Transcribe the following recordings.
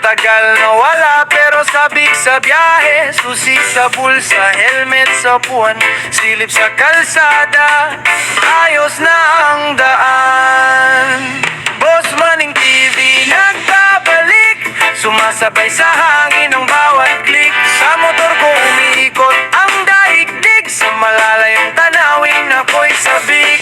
Matagal na wala pero sabik sa biyahe, susi sa bulsa, helmet sa puwan, silip sa kalsada, ayos na ang daan. Boss Manning TV nagbabalik, sumasabay sa hangin ang bawat click. Sa motor ko umiikot ang daigdig, sa malalayong tanawin ako'y sabik.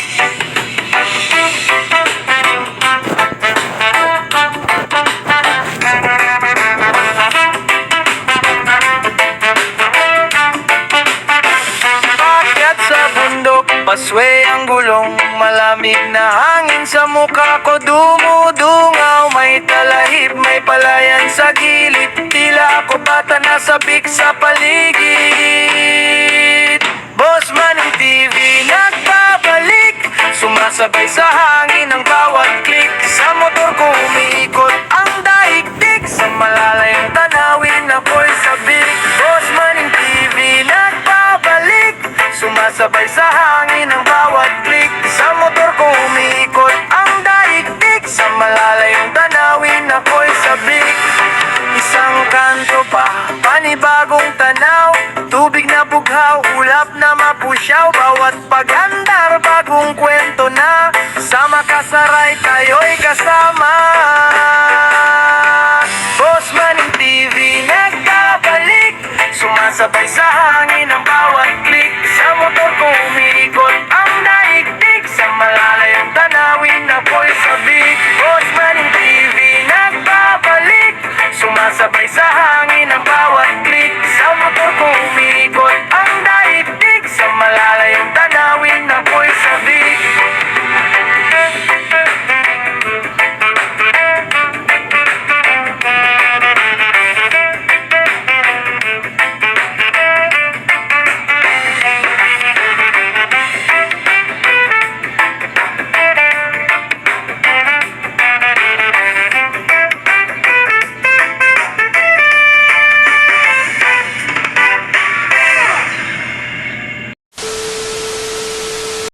Pakyat sa bundok, pasway ang gulong, malamig na hangin sa mukha ko dumudungaw. May talahib, may palayan sa gilid, tila ako bata na sabik sa paligid. Boss Manning TV nagbabalik, sumasabay sa hangin ang bawat click. Sa motor ko umiikot ang daigdig, sa malalayong tanawin ako'y sabik. Boss Manning TV nagbabalik, sumasabay sa hangin ang bawat click. Sa motor ko umiikot ang daigdig, sa malalayong tanawin ako'y sabik. Isang kanto pa, panibagong tanaw, tubig na bughaw, ulap na mapusyaw, bawat pag-andar bagong kwento.